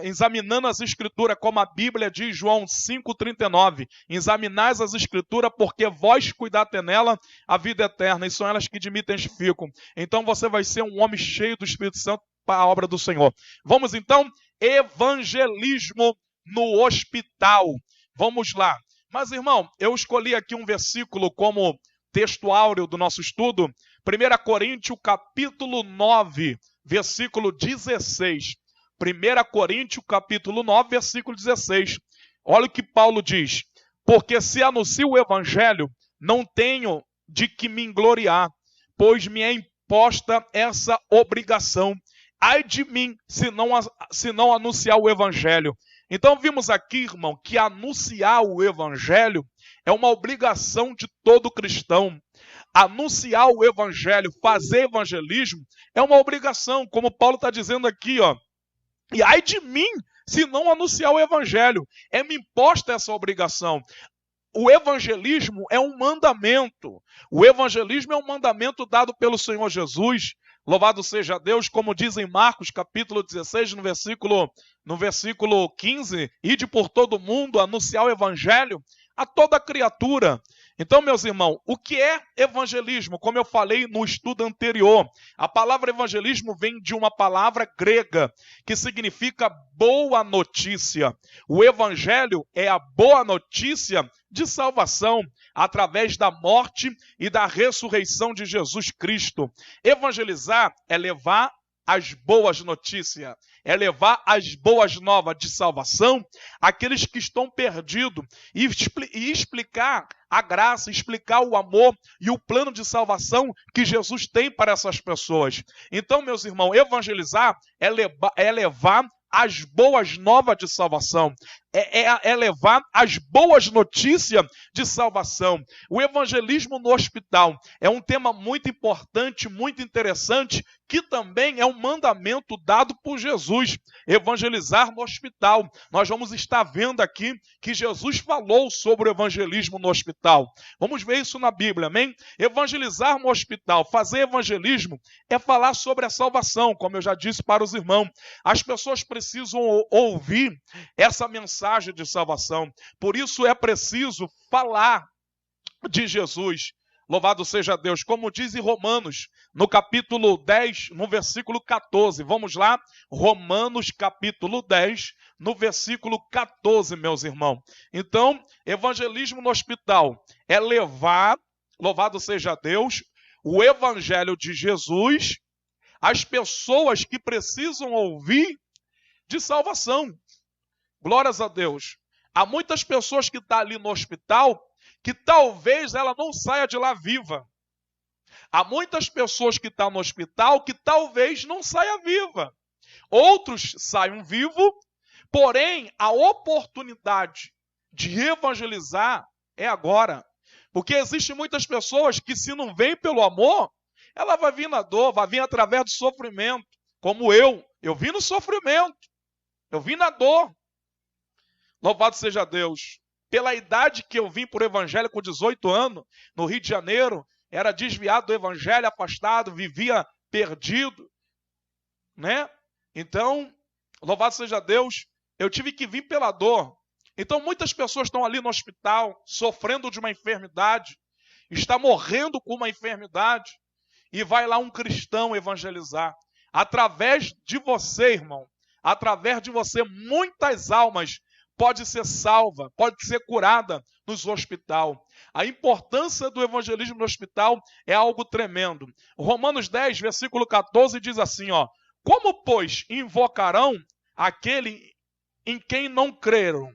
examinando as escrituras, como a Bíblia diz, João 5,39, examinais as escrituras, porque vós cuidaste nela a vida eterna, e são elas que de mim testificam. Então você vai ser um homem cheio do Espírito Santo para a obra do Senhor. Vamos então, evangelismo no hospital. Vamos lá. Mas irmão, eu escolhi aqui um versículo como texto áureo do nosso estudo, 1 Coríntios capítulo 9, versículo 16. 1 Coríntios capítulo 9, versículo 16. Olha o que Paulo diz. Porque se anuncio o evangelho, não tenho de que me gloriar, pois me é imposta essa obrigação. Ai de mim, se não anunciar o evangelho. Então vimos aqui, irmão, que anunciar o evangelho é uma obrigação de todo cristão. Anunciar o evangelho, fazer evangelismo, é uma obrigação, como Paulo está dizendo aqui, ó. E ai de mim, se não anunciar o evangelho. Me imposta essa obrigação. O evangelismo é um mandamento. O evangelismo é um mandamento dado pelo Senhor Jesus. Louvado seja Deus, como diz em Marcos capítulo 16, no versículo 15, ide por todo mundo anunciar o evangelho a toda criatura. Então, meus irmãos, o que é evangelismo? Como eu falei no estudo anterior, a palavra evangelismo vem de uma palavra grega que significa boa notícia. O evangelho é a boa notícia de salvação através da morte e da ressurreição de Jesus Cristo. Evangelizar é levar as boas notícias, é levar as boas novas de salvação àqueles que estão perdidos e explicar a graça, explicar o amor e o plano de salvação que Jesus tem para essas pessoas. Então, meus irmãos, evangelizar é levar as boas novas de salvação, é levar as boas notícias de salvação. O evangelismo no hospital é um tema muito importante, muito interessante, que também é um mandamento dado por Jesus, evangelizar no hospital. Nós vamos estar vendo aqui que Jesus falou sobre o evangelismo no hospital. Vamos ver isso na Bíblia, amém? Evangelizar no hospital, fazer evangelismo é falar sobre a salvação, como eu já disse para os irmãos. As pessoas precisam ouvir essa mensagem de salvação. Por isso é preciso falar de Jesus. Louvado seja Deus, como diz em Romanos, no capítulo 10, no versículo 14. Vamos lá, Romanos capítulo 10, no versículo 14, meus irmãos. Então, evangelismo no hospital é levar, louvado seja Deus, o evangelho de Jesus às pessoas que precisam ouvir de salvação. Glórias a Deus. Há muitas pessoas que estão ali no hospital que talvez ela não saia de lá viva. Há muitas pessoas que estão no hospital que talvez não saia viva. Outros saiam vivos, porém a oportunidade de evangelizar é agora. Porque existem muitas pessoas que se não vem pelo amor, ela vai vir na dor, vai vir através do sofrimento. Como eu vim no sofrimento, eu vim na dor. Louvado seja Deus. Pela idade que eu vim por evangelho com 18 anos, no Rio de Janeiro, era desviado do evangelho, afastado, vivia perdido, né? Então, louvado seja Deus, eu tive que vir pela dor. Então, muitas pessoas estão ali no hospital, sofrendo de uma enfermidade, está morrendo com uma enfermidade, e vai lá um cristão evangelizar. Através de você, irmão, através de você, muitas almas pode ser salva, pode ser curada nos hospitais. A importância do evangelismo no hospital é algo tremendo. Romanos 10, versículo 14 diz assim, ó: como, pois, invocarão aquele em quem não creram?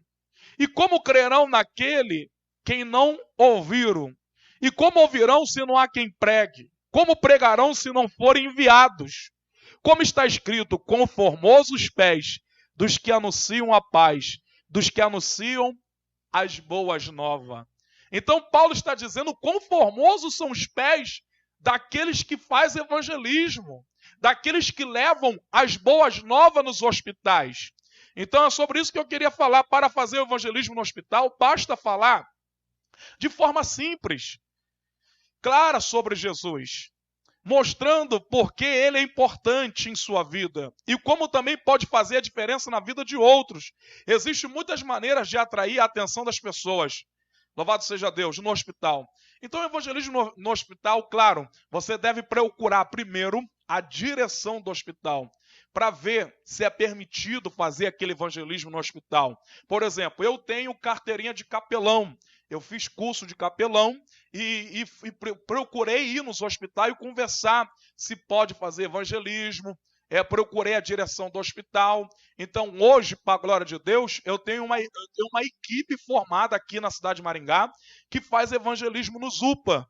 E como crerão naquele quem não ouviram? E como ouvirão se não há quem pregue? Como pregarão se não forem enviados? Como está escrito, quão formosos os pés dos que anunciam a paz, dos que anunciam as boas novas. Então Paulo está dizendo quão formosos são os pés daqueles que fazem evangelismo, daqueles que levam as boas novas nos hospitais. Então é sobre isso que eu queria falar. Para fazer o evangelismo no hospital, basta falar de forma simples, clara sobre Jesus. mostrando por que ele é importante em sua vida e como também pode fazer a diferença na vida de outros. Existem muitas maneiras de atrair a atenção das pessoas. Louvado seja Deus, no hospital. Então, o evangelismo no hospital, claro, você deve procurar primeiro a direção do hospital, para ver se é permitido fazer aquele evangelismo no hospital. Por exemplo, eu tenho carteirinha de capelão, eu fiz curso de capelão e procurei ir nos hospitais e conversar se pode fazer evangelismo. Procurei a direção do hospital. Então, hoje, para a glória de Deus, eu tenho uma equipe formada aqui na cidade de Maringá que faz evangelismo nos UPA,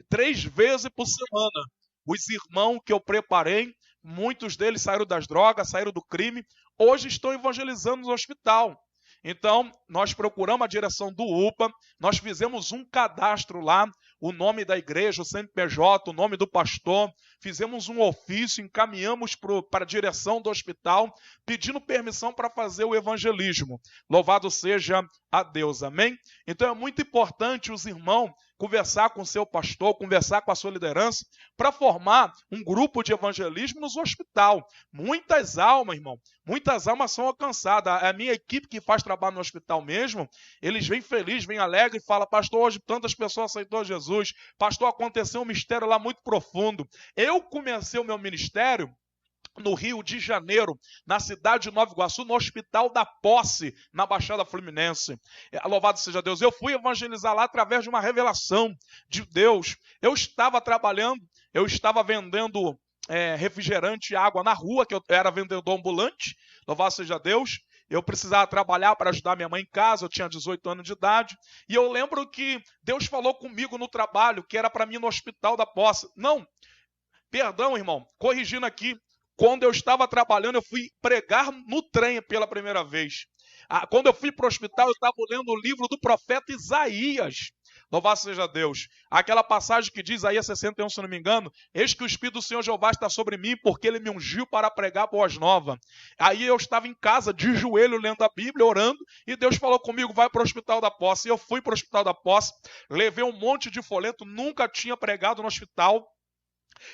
3 vezes por semana. Os irmãos que eu preparei, muitos deles saíram das drogas, saíram do crime, hoje estão evangelizando no hospital. Então, nós procuramos a direção do UPA, nós fizemos um cadastro lá, o nome da igreja, o CNPJ, o nome do pastor, fizemos um ofício, encaminhamos para a direção do hospital, pedindo permissão para fazer o evangelismo. Louvado seja a Deus, amém? Então é muito importante os irmãos conversar com o seu pastor, conversar com a sua liderança, para formar um grupo de evangelismo nos hospital. Muitas almas, irmão, muitas almas são alcançadas. A minha equipe que faz trabalho no hospital mesmo, eles vêm felizes, vêm alegres e falam: pastor, hoje tantas pessoas aceitou Jesus. Pastor, aconteceu um mistério lá muito profundo. Eu comecei o meu ministério no Rio de Janeiro, na cidade de Nova Iguaçu, no Hospital da Posse, na Baixada Fluminense. Louvado seja Deus. Eu fui evangelizar lá através de uma revelação de Deus. Eu estava trabalhando, eu estava vendendo refrigerante e água na rua, que eu era vendedor ambulante. Louvado seja Deus. Eu precisava trabalhar para ajudar minha mãe em casa, eu tinha 18 anos de idade. E eu lembro que Deus falou comigo no trabalho, que era para mim no Hospital da Posse. Não, perdão, irmão, corrigindo aqui. Quando eu estava trabalhando, eu fui pregar no trem pela primeira vez. Quando eu fui para o hospital, eu estava lendo o livro do profeta Isaías. Louvado seja Deus. Aquela passagem que diz, Isaías 61, se não me engano: eis que o Espírito do Senhor Jeová está sobre mim, porque ele me ungiu para pregar boas novas. Aí eu estava em casa, de joelho, lendo a Bíblia, orando, e Deus falou comigo: vai para o Hospital da Posse. E eu fui para o Hospital da Posse, levei um monte de folheto, nunca tinha pregado no hospital,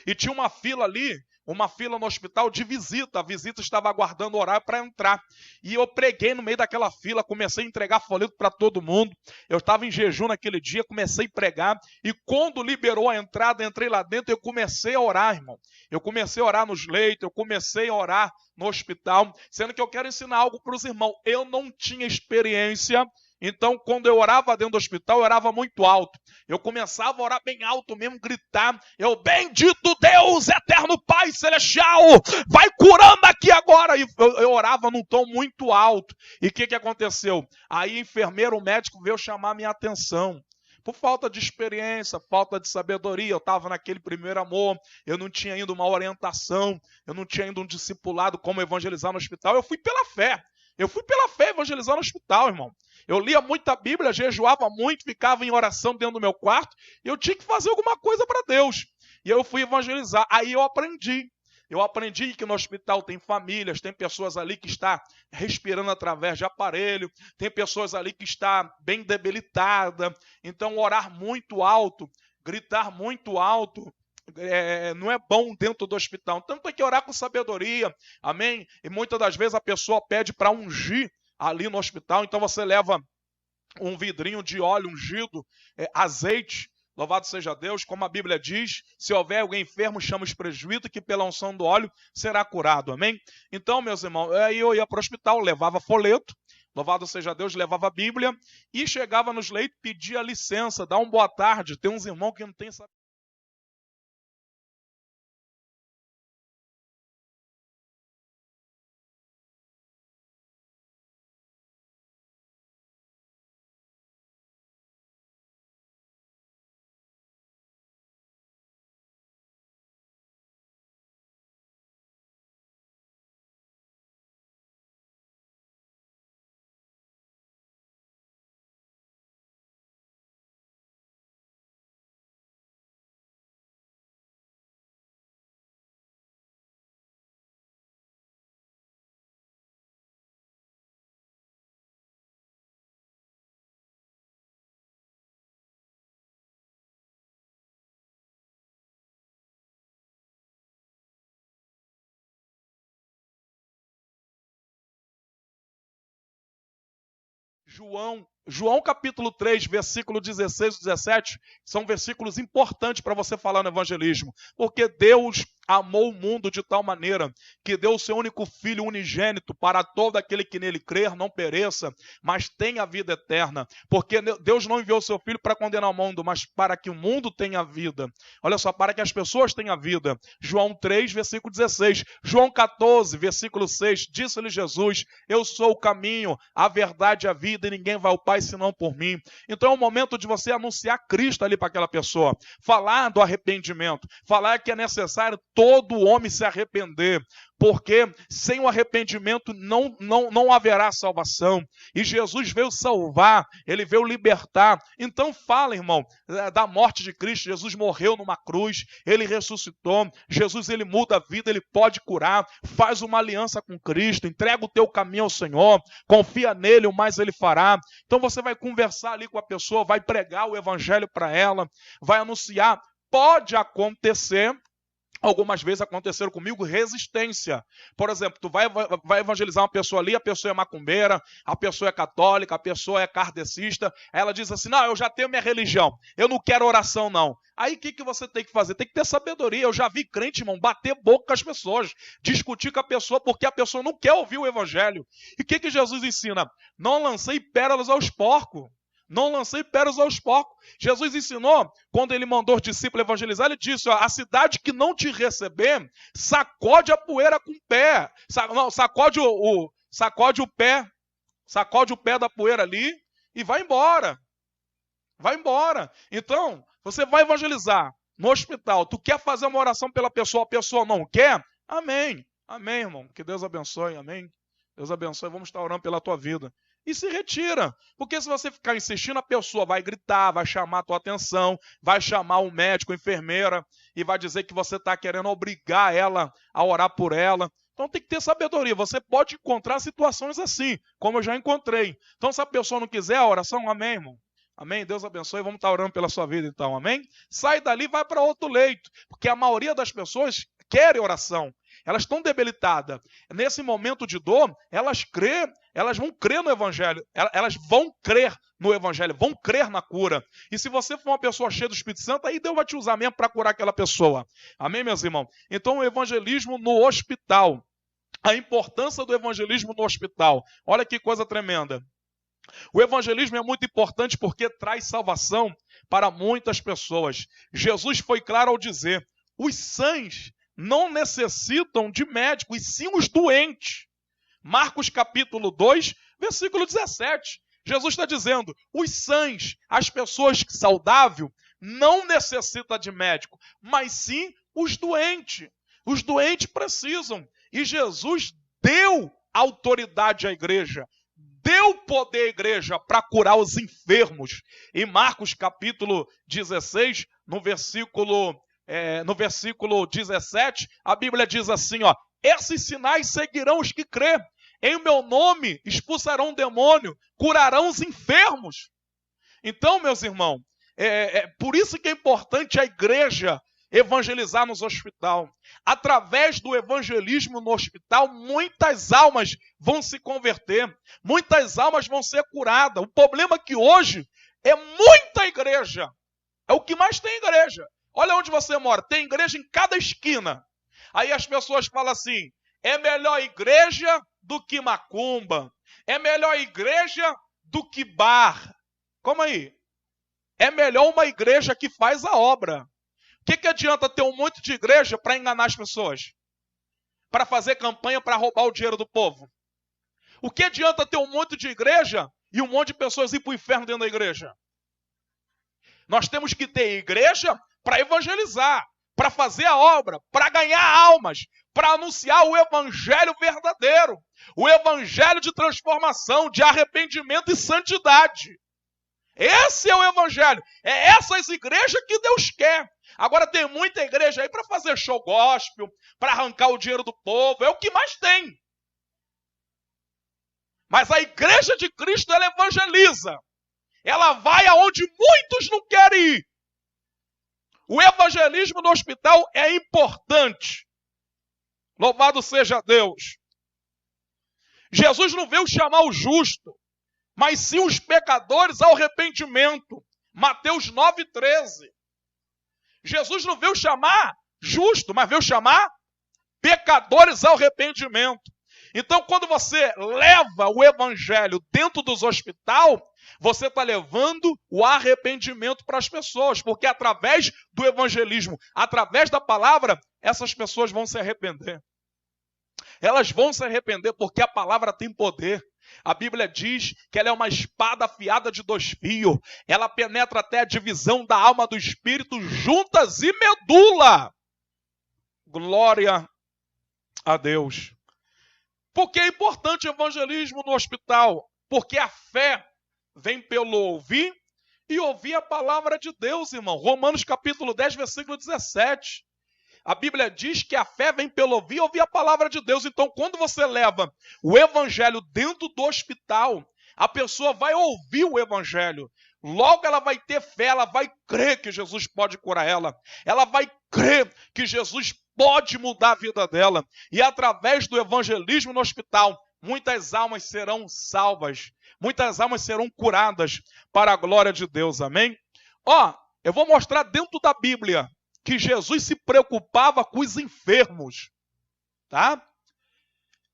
e tinha uma fila ali, uma fila no hospital de visita. A visita estava aguardando o horário para entrar. E eu preguei no meio daquela fila, comecei a entregar folheto para todo mundo. Eu estava em jejum naquele dia, comecei a pregar. E quando liberou a entrada, entrei lá dentro e eu comecei a orar, irmão. Eu comecei a orar nos leitos, eu comecei a orar no hospital, sendo que eu quero ensinar algo para os irmãos. Eu não tinha experiência. Então, quando eu orava dentro do hospital, eu orava muito alto. Eu começava a orar bem alto mesmo, gritar: eu, bendito Deus, eterno Pai Celestial, vai curando aqui agora. E eu orava num tom muito alto. E o que aconteceu? Aí, enfermeiro, o médico veio chamar minha atenção. Por falta de experiência, falta de sabedoria, eu estava naquele primeiro amor, eu não tinha ainda uma orientação, eu não tinha ainda um discipulado como evangelizar no hospital. Eu fui pela fé. Eu fui pela fé evangelizar no hospital, irmão. Eu lia muita Bíblia, jejuava muito, ficava em oração dentro do meu quarto, e eu tinha que fazer alguma coisa para Deus. E eu fui evangelizar. Aí eu aprendi. Eu aprendi que no hospital tem famílias, tem pessoas ali que estão respirando através de aparelho, tem pessoas ali que estão bem debilitadas. Então, orar muito alto, gritar muito alto, não é bom dentro do hospital. Então tem que orar com sabedoria, amém? E muitas das vezes a pessoa pede para ungir ali no hospital, então você leva um vidrinho de óleo ungido, azeite. Louvado seja Deus, como a Bíblia diz: se houver alguém enfermo, chama os presbíteros, que pela unção do óleo será curado, amém? Então, meus irmãos, aí eu ia para o hospital, levava folheto, louvado seja Deus, levava a Bíblia, e chegava nos leitos, pedia licença, dá uma boa tarde. Tem uns irmãos que não tem João capítulo 3, versículo 16 e 17, são versículos importantes para você falar no evangelismo, porque Deus amou o mundo de tal maneira que deu o seu único filho unigênito para todo aquele que nele crer não pereça, mas tenha a vida eterna, porque Deus não enviou o seu filho para condenar o mundo, mas para que o mundo tenha vida. Olha só, para que as pessoas tenham vida. João 3, versículo 16. João 14, versículo 6, disse-lhe Jesus: eu sou o caminho, a verdade e a vida, e ninguém vai ao Pai senão por mim. Então é o momento de você anunciar Cristo ali para aquela pessoa, falar do arrependimento, falar que é necessário todo homem se arrepender, porque sem o arrependimento não haverá salvação. E Jesus veio salvar, ele veio libertar. Então fala, irmão, da morte de Cristo. Jesus morreu numa cruz, ele ressuscitou. Jesus, ele muda a vida, ele pode curar. Faz uma aliança com Cristo, entrega o teu caminho ao Senhor, confia nele, o mais ele fará. Então você vai conversar ali com a pessoa, vai pregar o evangelho para ela, vai anunciar. Pode acontecer, algumas vezes aconteceram comigo, resistência. Por exemplo, tu vai evangelizar uma pessoa ali, a pessoa é macumbeira, a pessoa é católica, a pessoa é kardecista, ela diz assim: não, eu já tenho minha religião, eu não quero oração não. Aí o que você tem que fazer? Tem que ter sabedoria. Eu já vi crente, irmão, bater boca com as pessoas, discutir com a pessoa porque a pessoa não quer ouvir o evangelho. E o que Jesus ensina? Não lancei pérolas aos porcos. Não lancei pérolas aos porcos. Jesus ensinou, quando ele mandou os discípulos evangelizar, ele disse: ó, a cidade que não te receber, sacode a poeira com o pé. Sacode o pé da poeira ali e vai embora. Vai embora. Então, você vai evangelizar no hospital. Tu quer fazer uma oração pela pessoa, a pessoa não quer? Amém. Amém, irmão. Que Deus abençoe. Amém. Deus abençoe. Vamos estar orando pela tua vida. E se retira, porque se você ficar insistindo, a pessoa vai gritar, vai chamar a tua atenção, vai chamar um médico, a enfermeira, e vai dizer que você está querendo obrigar ela a orar por ela. Então tem que ter sabedoria. Você pode encontrar situações assim, como eu já encontrei. Então se a pessoa não quiser a oração, amém, irmão? Amém? Deus abençoe. Vamos estar orando pela sua vida então, amém? Sai dali e vai para outro leito, porque a maioria das pessoas querem oração. Elas estão debilitadas. Nesse momento de dor, elas vão crer no Evangelho. Elas vão crer no Evangelho, vão crer na cura. E se você for uma pessoa cheia do Espírito Santo, aí Deus vai te usar mesmo para curar aquela pessoa. Amém, meus irmãos? Então, o evangelismo no hospital. A importância do evangelismo no hospital. Olha que coisa tremenda. O evangelismo é muito importante porque traz salvação para muitas pessoas. Jesus foi claro ao dizer: os sãs não necessitam de médico, e sim os doentes. Marcos capítulo 2, versículo 17. Jesus está dizendo: os sãs, as pessoas saudáveis, não necessitam de médico, mas sim os doentes. Os doentes precisam. E Jesus deu autoridade à igreja, deu poder à igreja para curar os enfermos. Em Marcos capítulo 16, no versículo 17, a Bíblia diz assim, ó: esses sinais seguirão os que crê. Em meu nome expulsarão o demônio, curarão os enfermos. Então, meus irmãos, por isso que é importante a igreja evangelizar nos hospitais. Através do evangelismo no hospital, muitas almas vão se converter, muitas almas vão ser curadas. O problema é que hoje é muita igreja, é o que mais tem igreja. Olha onde você mora, tem igreja em cada esquina. Aí as pessoas falam assim: é melhor igreja do que macumba, é melhor igreja do que bar. Como aí? É melhor uma igreja que faz a obra. O que adianta ter um monte de igreja para enganar as pessoas? Para fazer campanha para roubar o dinheiro do povo? O que adianta ter um monte de igreja e um monte de pessoas ir para o inferno dentro da igreja? Nós temos que ter igreja para evangelizar, para fazer a obra, para ganhar almas, para anunciar o evangelho verdadeiro, o evangelho de transformação, de arrependimento e santidade. Esse é o evangelho, é essas igrejas que Deus quer. Agora tem muita igreja aí para fazer show gospel, para arrancar o dinheiro do povo, é o que mais tem. Mas a igreja de Cristo, ela evangeliza. Ela vai aonde muitos não querem ir. O evangelismo no hospital é importante. Louvado seja Deus. Jesus não veio chamar o justo. mas sim os pecadores ao arrependimento. Mateus 9,13. Jesus não veio chamar justo, mas veio chamar pecadores ao arrependimento. Então, quando você leva o evangelho dentro dos hospitais, você está levando o arrependimento para as pessoas, porque através do evangelismo, através da palavra, essas pessoas vão se arrepender. Elas vão se arrepender porque a palavra tem poder. A Bíblia diz que ela é uma espada afiada de 2 fios. Ela penetra até a divisão da alma do espírito, juntas e medula. Glória a Deus. Por que é importante o evangelismo no hospital? Porque a fé vem pelo ouvir e ouvir a palavra de Deus, irmão. Romanos capítulo 10, versículo 17. A Bíblia diz que a fé vem pelo ouvir e ouvir a palavra de Deus. Então, quando você leva o evangelho dentro do hospital, a pessoa vai ouvir o evangelho. Logo ela vai ter fé, ela vai crer que Jesus pode curar ela. Ela vai crer que Jesus pode mudar a vida dela. E através do evangelismo no hospital, muitas almas serão salvas. Muitas almas serão curadas para a glória de Deus. Amém? Eu vou mostrar dentro da Bíblia que Jesus se preocupava com os enfermos. Tá?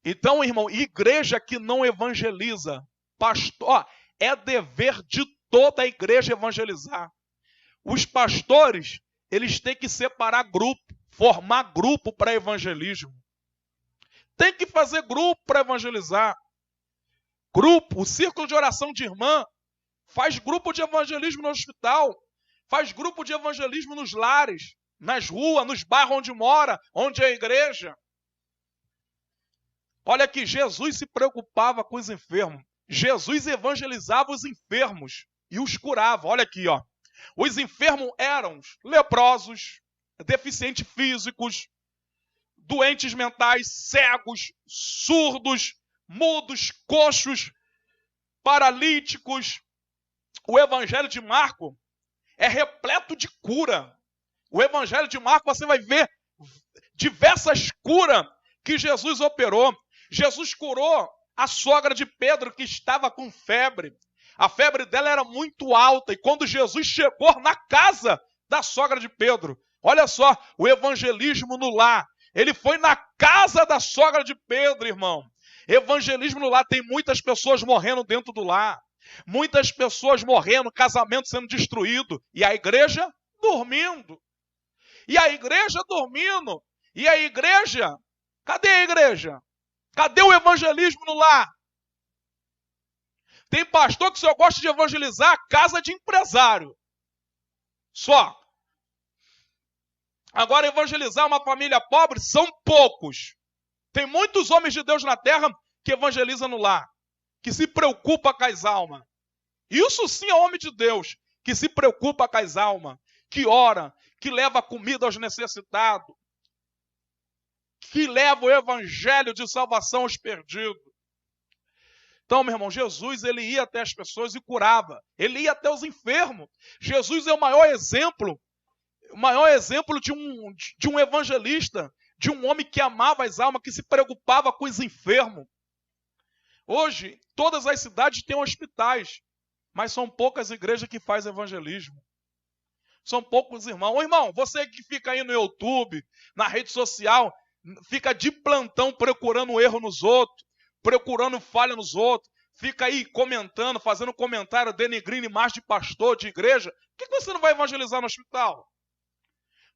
Então, irmão, igreja que não evangeliza, pastor, é dever de toda a igreja evangelizar. Os pastores, eles têm que separar grupo, formar grupo para evangelismo. Tem que fazer grupo para evangelizar. Grupo, o círculo de oração de irmã, faz grupo de evangelismo no hospital, faz grupo de evangelismo nos lares, nas ruas, nos bairros onde mora, onde é a igreja. Olha que Jesus se preocupava com os enfermos. Jesus evangelizava os enfermos e os curava. Olha aqui, ó. Os enfermos eram leprosos, deficientes físicos, doentes mentais, cegos, surdos, mudos, coxos, paralíticos. O evangelho de Marcos é repleto de cura. O evangelho de Marcos você vai ver diversas curas que Jesus operou. Jesus curou a sogra de Pedro que estava com febre. A febre dela era muito alta e quando Jesus chegou na casa da sogra de Pedro, olha só, o evangelismo no lar. Ele foi na casa da sogra de Pedro, irmão. Evangelismo no lar, tem muitas pessoas morrendo dentro do lar. Muitas pessoas morrendo, casamento sendo destruído. E a igreja dormindo. E a igreja dormindo. E a igreja, cadê a igreja? Cadê o evangelismo no lar? Tem pastor que só gosta de evangelizar a casa de empresário. Só. Agora, evangelizar uma família pobre são poucos. Tem muitos homens de Deus na terra que evangelizam no lar, que se preocupa com as almas. Isso sim é homem de Deus, que se preocupa com as almas, que ora, que leva comida aos necessitados, que leva o evangelho de salvação aos perdidos. Então, meu irmão, Jesus, ele ia até as pessoas e curava. Ele ia até os enfermos. Jesus é o maior exemplo de um evangelista, de um homem que amava as almas, que se preocupava com os enfermos. Hoje, todas as cidades têm hospitais, mas são poucas igrejas que fazem evangelismo. São poucos irmãos. Ô irmão, você que fica aí no YouTube, na rede social, fica de plantão procurando erro nos outros, procurando falha nos outros, fica aí comentando, fazendo comentário, denegrindo imagem de pastor, de igreja. Por que você não vai evangelizar no hospital?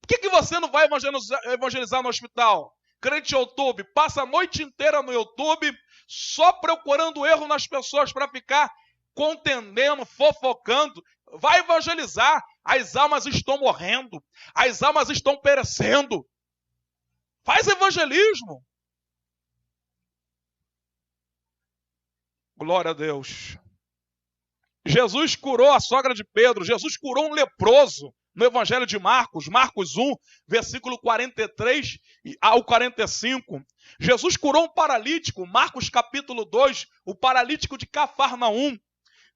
Por que você não vai evangelizar no hospital? Crente YouTube, passa a noite inteira no YouTube só procurando erro nas pessoas para ficar contendendo, fofocando. Vai evangelizar. As almas estão morrendo. As almas estão perecendo. Faz evangelismo. Glória a Deus. Jesus curou a sogra de Pedro. Jesus curou um leproso no Evangelho de Marcos, Marcos 1, versículo 43 ao 45. Jesus curou um paralítico, Marcos capítulo 2, o paralítico de Cafarnaum,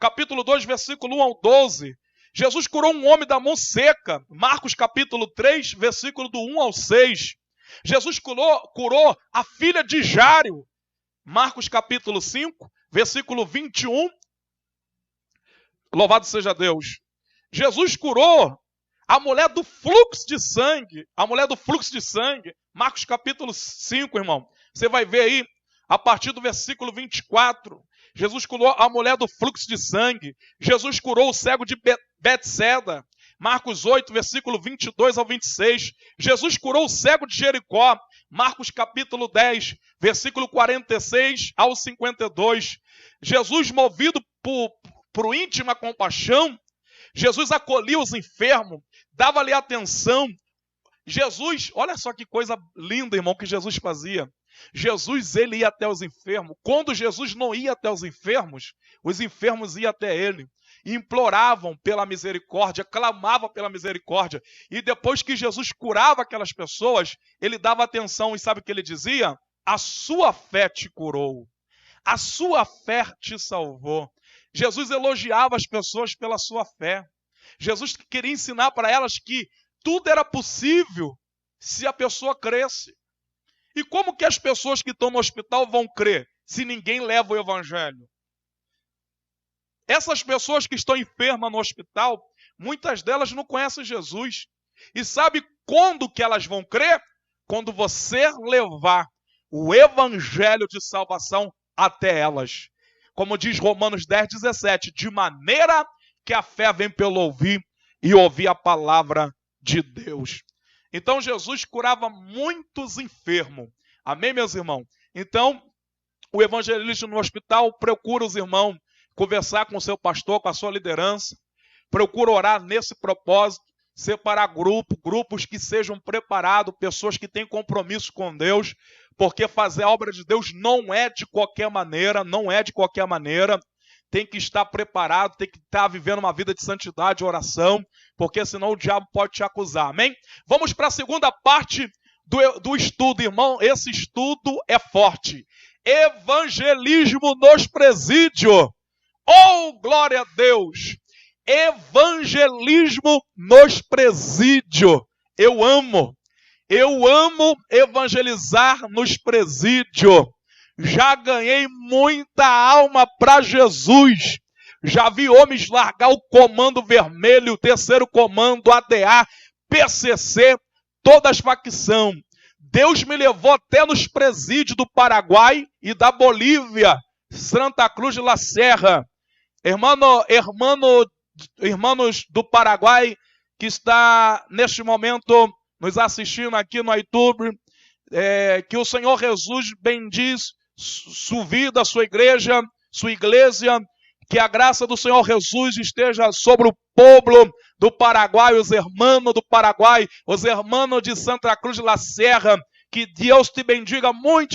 capítulo 2, versículo 1 ao 12. Jesus curou um homem da mão seca, Marcos capítulo 3, versículo do 1 ao 6. Jesus curou a filha de Jário, Marcos capítulo 5, versículo 21 Louvado seja Deus. Jesus curou a mulher do fluxo de sangue. A mulher do fluxo de sangue. Marcos capítulo 5, irmão. Você vai ver aí, a partir do versículo 24. Jesus curou a mulher do fluxo de sangue. Jesus curou o cego de Betseda. Marcos 8, versículo 22 ao 26. Jesus curou o cego de Jericó. Marcos capítulo 10, versículo 46 ao 52. Jesus, movido por íntima compaixão, Jesus acolhia os enfermos, dava-lhe atenção. Jesus, olha só que coisa linda, irmão, que Jesus fazia. Jesus, ele ia até os enfermos. Quando Jesus não ia até os enfermos iam até ele. E imploravam pela misericórdia, clamavam pela misericórdia. E depois que Jesus curava aquelas pessoas, ele dava atenção e sabe o que ele dizia? A sua fé te curou. A sua fé te salvou. Jesus elogiava as pessoas pela sua fé. Jesus queria ensinar para elas que tudo era possível se a pessoa cresce. E como que as pessoas que estão no hospital vão crer se ninguém leva o evangelho? Essas pessoas que estão enfermas no hospital, muitas delas não conhecem Jesus. E sabe quando que elas vão crer? Quando você levar o evangelho de salvação até elas. Como diz Romanos 10, 17, de maneira que a fé vem pelo ouvir e ouvir a palavra de Deus. Então Jesus curava muitos enfermos. Amém, meus irmãos? Então, o evangelista no hospital procura os irmãos, conversar com o seu pastor, com a sua liderança, procura orar nesse propósito, separar grupos que sejam preparados, pessoas que têm compromisso com Deus, porque fazer a obra de Deus não é de qualquer maneira, tem que estar preparado, tem que estar vivendo uma vida de santidade e oração, porque senão o diabo pode te acusar, amém? Vamos para a segunda parte do estudo, irmão, esse estudo é forte. Evangelismo nos presídios. Oh, glória a Deus! Evangelismo nos presídios. Eu amo evangelizar nos presídios. Já ganhei muita alma para Jesus. Já vi homens largar o comando vermelho, o terceiro comando, ADA, PCC, todas as facções. Deus me levou até nos presídios do Paraguai e da Bolívia, Santa Cruz de la Serra. Irmãos do Paraguai que está neste momento nos assistindo aqui no YouTube, que o Senhor Jesus bendiz sua vida, sua igreja, que a graça do Senhor Jesus esteja sobre o povo do Paraguai, os irmãos do Paraguai, os irmãos de Santa Cruz de la Serra, que Deus te bendiga muito.